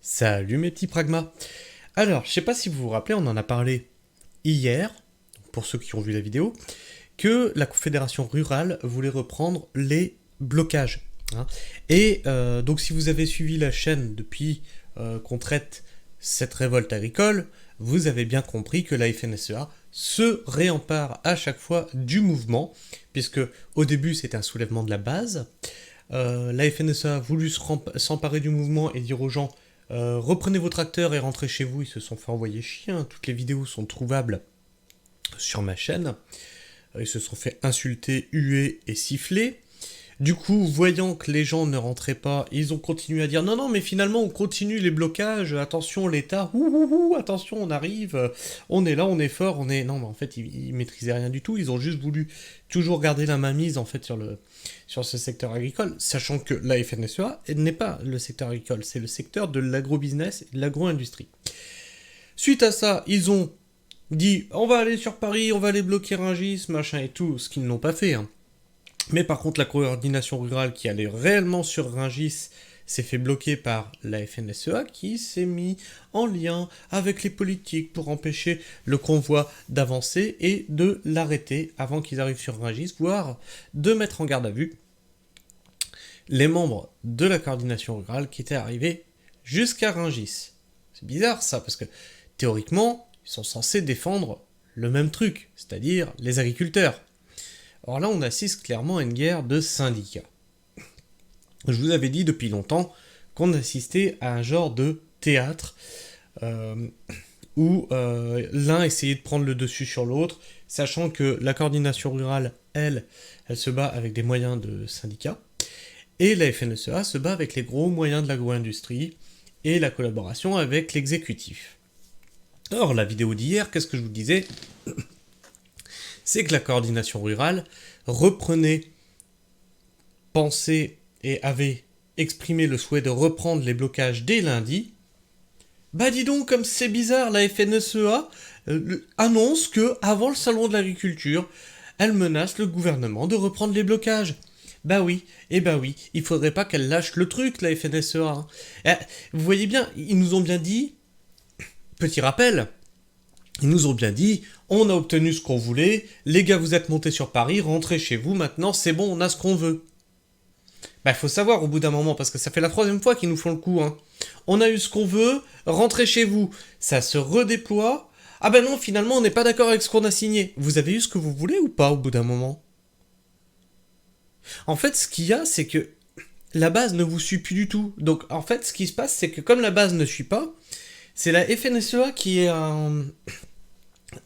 Salut mes petits pragmas. Alors, je sais pas si vous vous rappelez, on en a parlé hier, pour ceux qui ont vu la vidéo, que la Confédération rurale voulait reprendre les blocages. Et donc si vous avez suivi la chaîne depuis qu'on traite cette révolte agricole, vous avez bien compris que la FNSEA se réempare à chaque fois du mouvement, puisque au début c'était un soulèvement de la base. La FNSEA a voulu s'emparer du mouvement et dire aux gens reprenez vos tracteurs et rentrez chez vous. Ils se sont fait envoyer chier, hein. Toutes les vidéos sont trouvables sur ma chaîne. Ils se sont fait insulter, huer et siffler. Du coup, voyant que les gens ne rentraient pas, ils ont continué à dire non, non, mais finalement on continue les blocages, attention l'État, attention on arrive, on est là, on est fort, on est... Non, mais en fait ils maîtrisaient rien du tout, ils ont juste voulu toujours garder la mainmise en fait sur ce secteur agricole, sachant que la FNSEA n'est pas le secteur agricole, c'est le secteur de l'agro-business et de l'agro-industrie. Suite à ça, ils ont dit on va aller sur Paris, on va aller bloquer Rungis, machin et tout, ce qu'ils n'ont pas fait, hein. Mais par contre, la coordination rurale qui allait réellement sur Rungis s'est fait bloquer par la FNSEA qui s'est mis en lien avec les politiques pour empêcher le convoi d'avancer et de l'arrêter avant qu'ils arrivent sur Rungis, voire de mettre en garde à vue les membres de la coordination rurale qui étaient arrivés jusqu'à Rungis. C'est bizarre ça, parce que théoriquement, ils sont censés défendre le même truc, c'est-à-dire les agriculteurs. Or là, on assiste clairement à une guerre de syndicats. Je vous avais dit depuis longtemps qu'on assistait à un genre de théâtre où l'un essayait de prendre le dessus sur l'autre, sachant que la coordination rurale, elle se bat avec des moyens de syndicats, et la FNSEA se bat avec les gros moyens de l'agro-industrie et la collaboration avec l'exécutif. Or, la vidéo d'hier, qu'est-ce que je vous disais ? C'est que la coordination rurale reprenait, pensait et avait exprimé le souhait de reprendre les blocages dès lundi. Bah dis donc, comme c'est bizarre, la FNSEA annonce que avant le salon de l'agriculture, elle menace le gouvernement de reprendre les blocages. Bah oui, il faudrait pas qu'elle lâche le truc, la FNSEA. Hein. Vous voyez bien, ils nous ont bien dit, petit rappel, ils nous ont bien dit, on a obtenu ce qu'on voulait, les gars vous êtes montés sur Paris, rentrez chez vous, maintenant c'est bon, on a ce qu'on veut. Bah faut savoir au bout d'un moment, parce que ça fait la 3e fois qu'ils nous font le coup, hein. On a eu ce qu'on veut, rentrez chez vous. Ça se redéploie. Ah ben non, finalement on n'est pas d'accord avec ce qu'on a signé. Vous avez eu ce que vous voulez ou pas au bout d'un moment ? En fait, ce qu'il y a, c'est que la base ne vous suit plus du tout. Donc en fait, ce qui se passe, c'est que comme la base ne suit pas, c'est la FNSEA qui est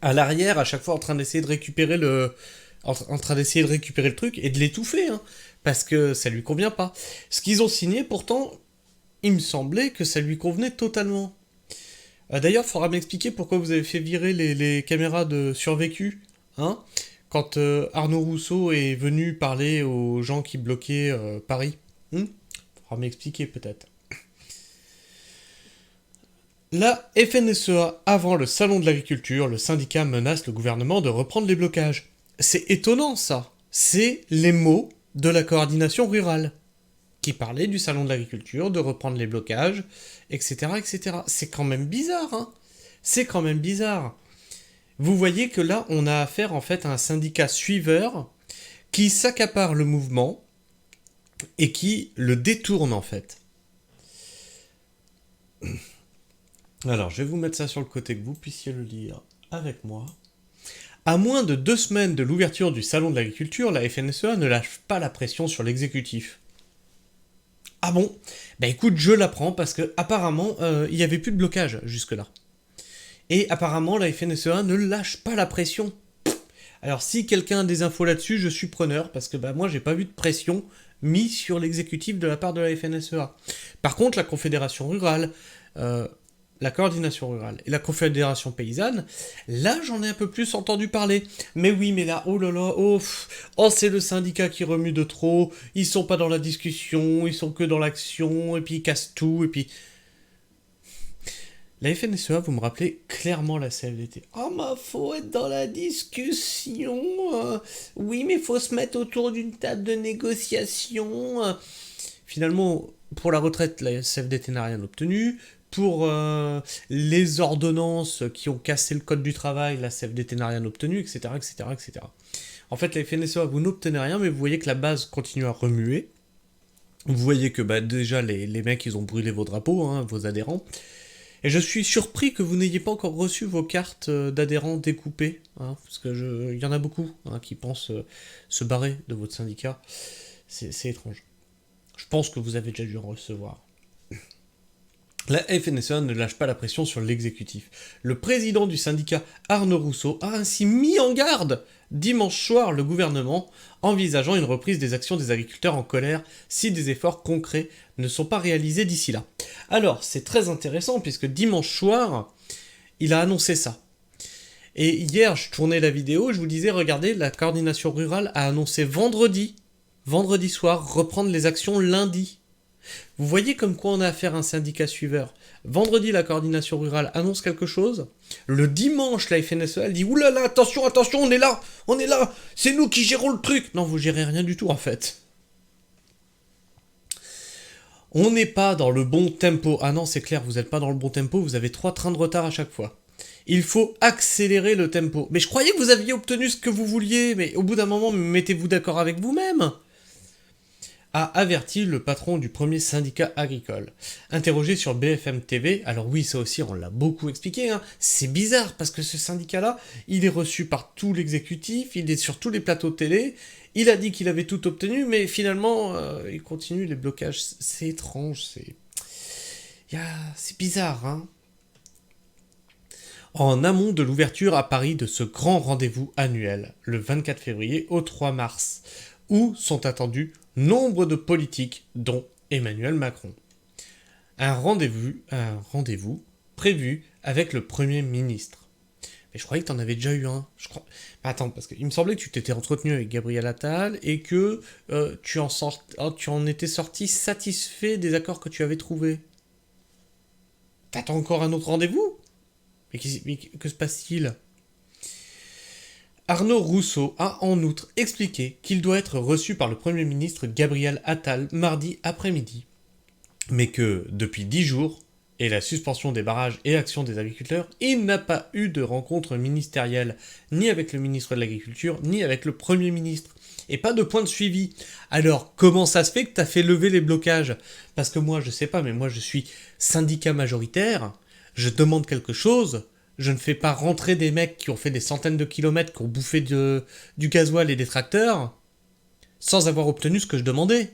à l'arrière, à chaque fois en train d'essayer de récupérer le truc et de l'étouffer, hein, parce que ça lui convient pas. Ce qu'ils ont signé, pourtant, il me semblait que ça lui convenait totalement. D'ailleurs, il faudra m'expliquer pourquoi vous avez fait virer les caméras de survécu, hein, quand Arnaud Rousseau est venu parler aux gens qui bloquaient Paris. Faudra m'expliquer peut-être. La FNSEA, avant le salon de l'agriculture, le syndicat menace le gouvernement de reprendre les blocages. C'est étonnant ça. C'est les mots de la coordination rurale qui parlait du salon de l'agriculture, de reprendre les blocages, etc. etc. C'est quand même bizarre, hein. C'est quand même bizarre. Vous voyez que là, on a affaire en fait à un syndicat suiveur qui s'accapare le mouvement et qui le détourne en fait. Alors, je vais vous mettre ça sur le côté que vous puissiez le lire avec moi. À moins de 2 semaines de l'ouverture du salon de l'agriculture, la FNSEA ne lâche pas la pression sur l'exécutif. Ah bon ? Bah écoute, je l'apprends parce que apparemment, il n'y avait plus de blocage jusque-là. Et apparemment, la FNSEA ne lâche pas la pression. Alors si quelqu'un a des infos là-dessus, je suis preneur, parce que bah moi j'ai pas vu de pression mise sur l'exécutif de la part de la FNSEA. Par contre, la Confédération rurale, la coordination rurale et la confédération paysanne, là j'en ai un peu plus entendu parler. Mais oui, mais là, oh là là, oh c'est le syndicat qui remue de trop, ils sont pas dans la discussion, ils sont que dans l'action, et puis ils cassent tout, et puis... La FNSEA, vous me rappelez clairement la CFDT. Oh, mais faut être dans la discussion. Oui, mais faut se mettre autour d'une table de négociation. Finalement, pour la retraite, la CFDT n'a rien obtenu. pour les ordonnances qui ont cassé le code du travail, la CFDT n'a rien obtenu, etc., etc., etc. En fait, la FNSEA, vous n'obtenez rien, mais vous voyez que la base continue à remuer. Vous voyez que déjà, les mecs, ils ont brûlé vos drapeaux, hein, vos adhérents. Et je suis surpris que vous n'ayez pas encore reçu vos cartes d'adhérents découpées, hein, parce que y en a beaucoup hein, qui pensent se barrer de votre syndicat. C'est étrange. Je pense que vous avez déjà dû en recevoir. La FNSEA ne lâche pas la pression sur l'exécutif. Le président du syndicat, Arnaud Rousseau, a ainsi mis en garde dimanche soir le gouvernement, envisageant une reprise des actions des agriculteurs en colère si des efforts concrets ne sont pas réalisés d'ici là. Alors, c'est très intéressant puisque dimanche soir, il a annoncé ça. Et hier, je tournais la vidéo, je vous disais, regardez, la coordination rurale a annoncé vendredi soir, reprendre les actions lundi. Vous voyez comme quoi on a affaire à un syndicat suiveur. Vendredi, la coordination rurale annonce quelque chose. Le dimanche, la FNSEA, elle dit « Oulala, attention, attention, on est là, c'est nous qui gérons le truc !» Non, vous gérez rien du tout, en fait. On n'est pas dans le bon tempo. Ah non, c'est clair, vous n'êtes pas dans le bon tempo, vous avez 3 trains de retard à chaque fois. Il faut accélérer le tempo. Mais je croyais que vous aviez obtenu ce que vous vouliez, mais au bout d'un moment, mettez-vous d'accord avec vous-même, a averti le patron du premier syndicat agricole. Interrogé sur BFM TV, alors oui, ça aussi on l'a beaucoup expliqué, hein, c'est bizarre parce que ce syndicat-là, il est reçu par tout l'exécutif, il est sur tous les plateaux de télé, il a dit qu'il avait tout obtenu, mais finalement, il continue les blocages. C'est étrange, c'est bizarre, hein. En amont de l'ouverture à Paris de ce grand rendez-vous annuel, le 24 février au 3 mars, où sont attendus nombre de politiques, dont Emmanuel Macron. Un rendez-vous prévu avec le Premier ministre. Mais je croyais que tu en avais déjà eu un. Attends, parce qu'il me semblait que tu t'étais entretenu avec Gabriel Attal et que tu en étais sorti satisfait des accords que tu avais trouvés. T'attends encore un autre rendez-vous ? Mais que se passe-t-il ? Arnaud Rousseau a en outre expliqué qu'il doit être reçu par le Premier ministre Gabriel Attal mardi après-midi, mais que depuis 10 jours, et la suspension des barrages et actions des agriculteurs, il n'a pas eu de rencontre ministérielle, ni avec le ministre de l'Agriculture, ni avec le Premier ministre, et pas de point de suivi. Alors, comment ça se fait que t'as fait lever les blocages ? Parce que moi, je sais pas, mais moi je suis syndicat majoritaire, je demande quelque chose, je ne fais pas rentrer des mecs qui ont fait des centaines de kilomètres, qui ont bouffé du gasoil et des tracteurs, sans avoir obtenu ce que je demandais.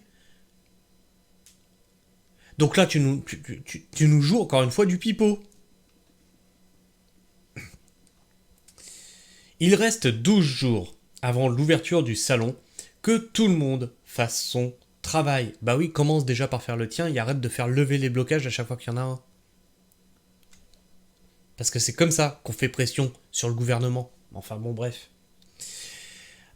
Donc là, tu nous joues encore une fois du pipeau. Il reste 12 jours avant l'ouverture du salon que tout le monde fasse son travail. Bah oui, commence déjà par faire le tien et arrête de faire lever les blocages à chaque fois qu'il y en a un. Parce que c'est comme ça qu'on fait pression sur le gouvernement. Enfin bon, bref.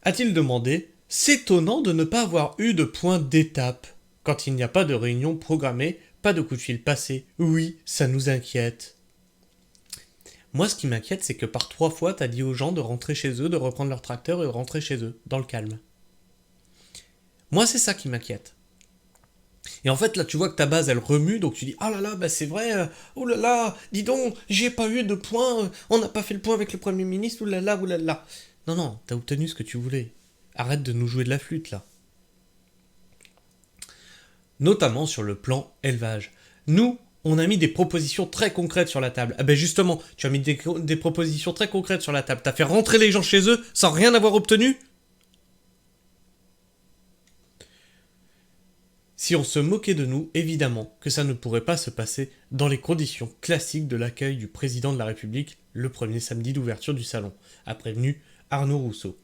A-t-il demandé, s'étonnant de ne pas avoir eu de point d'étape quand il n'y a pas de réunion programmée, pas de coup de fil passé. Oui, ça nous inquiète. Moi, ce qui m'inquiète, c'est que par 3 fois, t'as dit aux gens de rentrer chez eux, de reprendre leur tracteur et de rentrer chez eux, dans le calme. Moi, c'est ça qui m'inquiète. Et en fait, là, tu vois que ta base, elle remue, donc tu dis « Ah là là, bah c'est vrai, oh là là, dis donc, j'ai pas eu de point, on n'a pas fait le point avec le Premier ministre, oh là là, oh là là. » Non, non, t'as obtenu ce que tu voulais. Arrête de nous jouer de la flûte, là. Notamment sur le plan élevage. Nous, on a mis des propositions très concrètes sur la table. Ah ben justement, tu as mis des propositions très concrètes sur la table. T'as fait rentrer les gens chez eux sans rien avoir obtenu ? Si on se moquait de nous, évidemment que ça ne pourrait pas se passer dans les conditions classiques de l'accueil du président de la République le premier samedi d'ouverture du salon, a prévenu Arnaud Rousseau.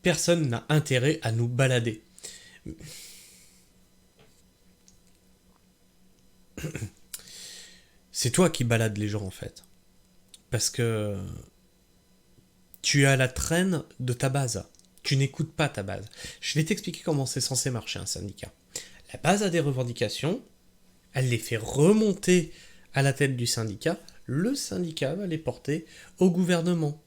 Personne n'a intérêt à nous balader. C'est toi qui balades les gens en fait. Parce que tu es à la traîne de ta base. Tu n'écoutes pas ta base. Je vais t'expliquer comment c'est censé marcher un syndicat. La base a des revendications, elle les fait remonter à la tête du syndicat, le syndicat va les porter au gouvernement.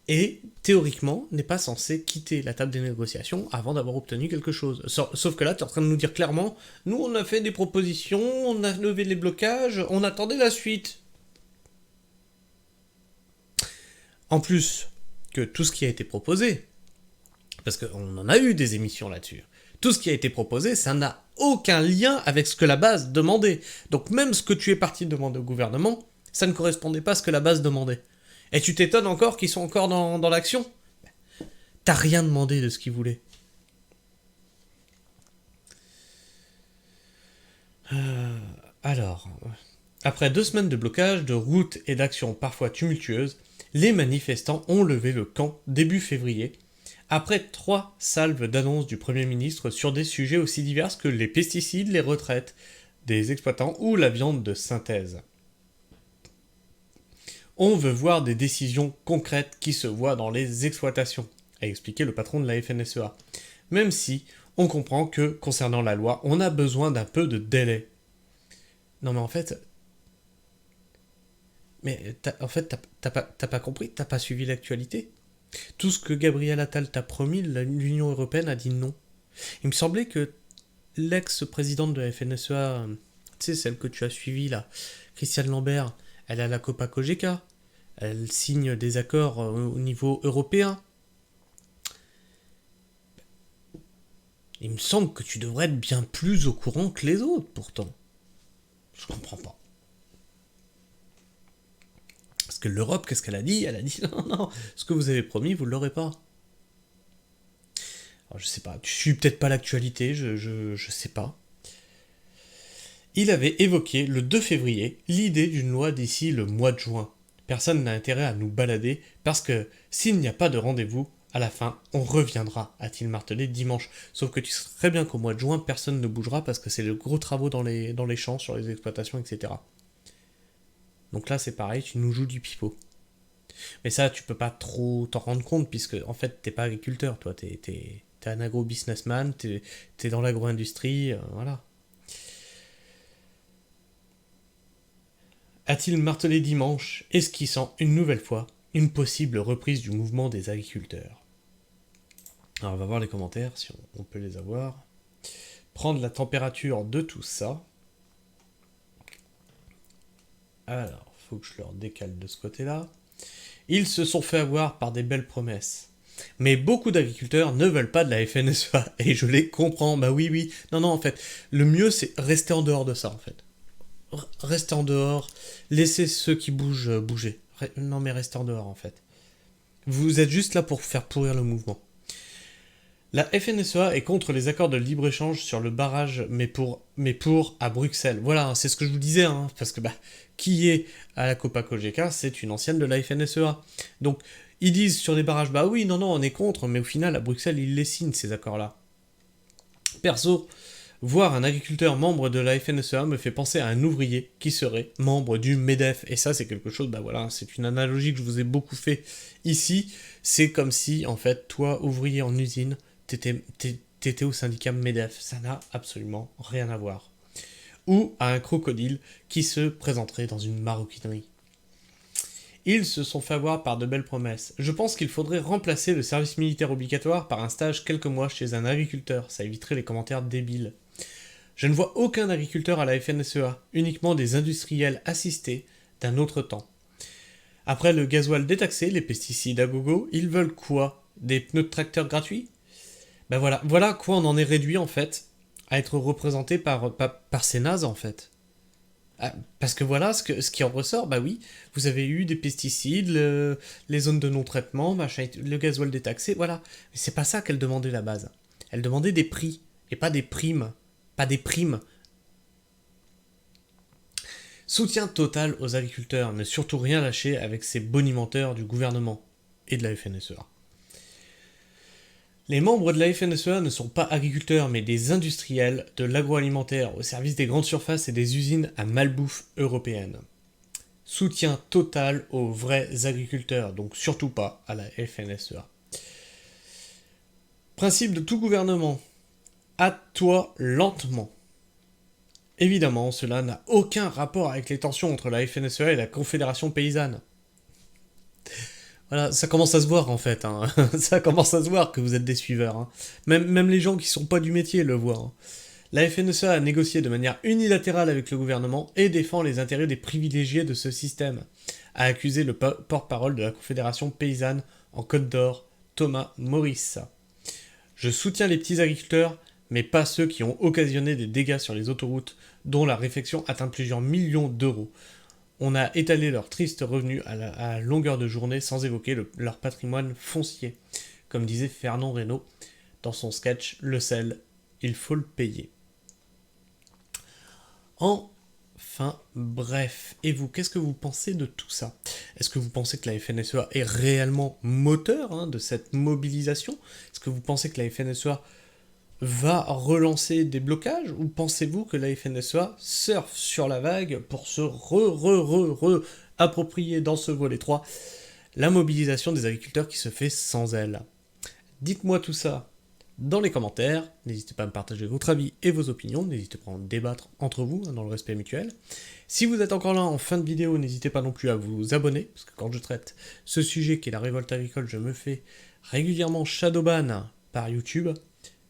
et théoriquement n'est pas censé quitter la table des négociations avant d'avoir obtenu quelque chose. Sauf que là, tu es en train de nous dire clairement, nous on a fait des propositions, on a levé les blocages, on attendait la suite. En plus que tout ce qui a été proposé, parce qu'on en a eu des émissions là-dessus, tout ce qui a été proposé, ça n'a aucun lien avec ce que la base demandait. Donc même ce que tu es parti demander au gouvernement, ça ne correspondait pas à ce que la base demandait. Et tu t'étonnes encore qu'ils sont encore dans l'action ? T'as rien demandé de ce qu'ils voulaient. Alors, après 2 semaines de blocage, de routes et d'actions parfois tumultueuses, les manifestants ont levé le camp début février, après 3 salves d'annonces du Premier ministre sur des sujets aussi divers que les pesticides, les retraites des exploitants ou la viande de synthèse. On veut voir des décisions concrètes qui se voient dans les exploitations, a expliqué le patron de la FNSEA. Même si on comprend que, concernant la loi, on a besoin d'un peu de délai. Non mais en fait... t'as pas compris, t'as pas suivi l'actualité. Tout ce que Gabriel Attal t'a promis, l'Union Européenne a dit non. Il me semblait que l'ex-présidente de la FNSEA, tu sais, celle que tu as suivie là, Christiane Lambert, elle a la Copa Cogeca. Elle signe des accords au niveau européen. Il me semble que tu devrais être bien plus au courant que les autres, pourtant. Je comprends pas. Parce que l'Europe, qu'est-ce qu'elle a dit ? Elle a dit non, ce que vous avez promis, vous ne l'aurez pas. Alors, je sais pas, tu suis peut-être pas l'actualité, je sais pas. Il avait évoqué le 2 février l'idée d'une loi d'ici le mois de juin. Personne n'a intérêt à nous balader parce que s'il n'y a pas de rendez-vous, à la fin, on reviendra, a-t-il martelé dimanche. Sauf que tu sais très bien qu'au mois de juin, personne ne bougera parce que c'est de gros travaux dans les champs, sur les exploitations, etc. Donc là, c'est pareil, tu nous joues du pipeau. Mais ça, tu peux pas trop t'en rendre compte puisque, en fait, t'es pas agriculteur, toi. T'es un agro-businessman, t'es dans l'agro-industrie, voilà. A-t-il martelé dimanche, esquissant une nouvelle fois une possible reprise du mouvement des agriculteurs. Alors on va voir les commentaires si on peut les avoir. Prendre la température de tout ça. Alors, faut que je leur décale de ce côté-là. Ils se sont fait avoir par des belles promesses. Mais beaucoup d'agriculteurs ne veulent pas de la FNSEA, et je les comprends, bah oui. Non, en fait, le mieux c'est rester en dehors de ça, en fait. Restez en dehors, laissez ceux qui bougent bouger. Non mais restez en dehors en fait. Vous êtes juste là pour faire pourrir le mouvement. La FNSEA est contre les accords de libre-échange sur le barrage, mais pour à Bruxelles. Voilà, c'est ce que je vous disais, parce que qui est à la Copa Cogeca, c'est une ancienne de la FNSEA. Donc, ils disent sur les barrages, oui, non, on est contre, mais au final, à Bruxelles, ils les signent, ces accords-là. Perso, voir un agriculteur membre de la FNSEA me fait penser à un ouvrier qui serait membre du MEDEF. Et ça, c'est quelque chose, c'est une analogie que je vous ai beaucoup fait ici. C'est comme si, en fait, toi, ouvrier en usine, t'étais au syndicat MEDEF. Ça n'a absolument rien à voir. Ou à un crocodile qui se présenterait dans une maroquinerie. Ils se sont fait avoir par de belles promesses. Je pense qu'il faudrait remplacer le service militaire obligatoire par un stage quelques mois chez un agriculteur. Ça éviterait les commentaires débiles. Je ne vois aucun agriculteur à la FNSEA, uniquement des industriels assistés d'un autre temps. Après le gasoil détaxé, les pesticides à gogo, ils veulent quoi ? Des pneus de tracteur gratuits ? Voilà quoi on en est réduit en fait, à être représenté par ces nazes en fait. Parce que voilà ce qui en ressort, oui, vous avez eu des pesticides, les zones de non-traitement, le gasoil détaxé, voilà. Mais c'est pas ça qu'elle demandait la base. Elle demandait des prix, et pas des primes. Pas des primes. Soutien total aux agriculteurs, ne surtout rien lâcher avec ces bonimenteurs du gouvernement et de la FNSEA. Les membres de la FNSEA ne sont pas agriculteurs mais des industriels de l'agroalimentaire au service des grandes surfaces et des usines à malbouffe européennes. Soutien total aux vrais agriculteurs, donc surtout pas à la FNSEA. Principe de tout gouvernement. Hâte-toi lentement. Évidemment, cela n'a aucun rapport avec les tensions entre la FNSEA et la Confédération paysanne. Voilà, ça commence à se voir en fait, hein. Ça commence à se voir que vous êtes des suiveurs, hein. Même les gens qui sont pas du métier le voient, hein. La FNSEA a négocié de manière unilatérale avec le gouvernement et défend les intérêts des privilégiés de ce système, a accusé le porte-parole de la Confédération paysanne en Côte d'Or, Thomas Maurice. Je soutiens les petits agriculteurs, mais pas ceux qui ont occasionné des dégâts sur les autoroutes, dont la réfection atteint plusieurs millions d'euros. On a étalé leurs tristes revenus à longueur de journée sans évoquer leur patrimoine foncier. Comme disait Fernand Reynaud dans son sketch Le sel, il faut le payer. Enfin, bref. Et vous, qu'est-ce que vous pensez de tout ça? Est-ce que vous pensez que la FNSEA est réellement moteur de cette mobilisation? Est-ce que vous pensez que la FNSEA va relancer des blocages? Ou pensez-vous que la FNSEA surfe sur la vague pour se approprier dans ce volet 3 la mobilisation des agriculteurs qui se fait sans elle? Dites-moi tout ça dans les commentaires, n'hésitez pas à me partager votre avis et vos opinions, n'hésitez pas à en débattre entre vous, dans le respect mutuel. Si vous êtes encore là en fin de vidéo, n'hésitez pas non plus à vous abonner, parce que quand je traite ce sujet qui est la révolte agricole, je me fais régulièrement shadowban par YouTube,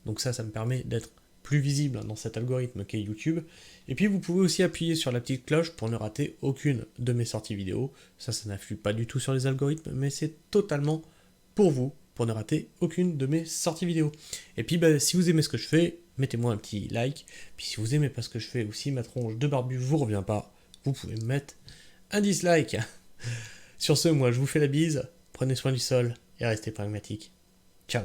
donc ça me permet d'être plus visible dans cet algorithme qu'est YouTube. Et puis vous pouvez aussi appuyer sur la petite cloche pour ne rater aucune de mes sorties vidéo. Ça n'influe pas du tout sur les algorithmes, mais c'est totalement pour vous, pour ne rater aucune de mes sorties vidéo. Et puis si vous aimez ce que je fais, mettez-moi un petit like. Puis si vous aimez pas ce que je fais, ou si ma tronche de barbu vous revient pas, vous pouvez me mettre un dislike. Sur ce, moi je vous fais la bise, prenez soin du sol et restez pragmatique. Ciao.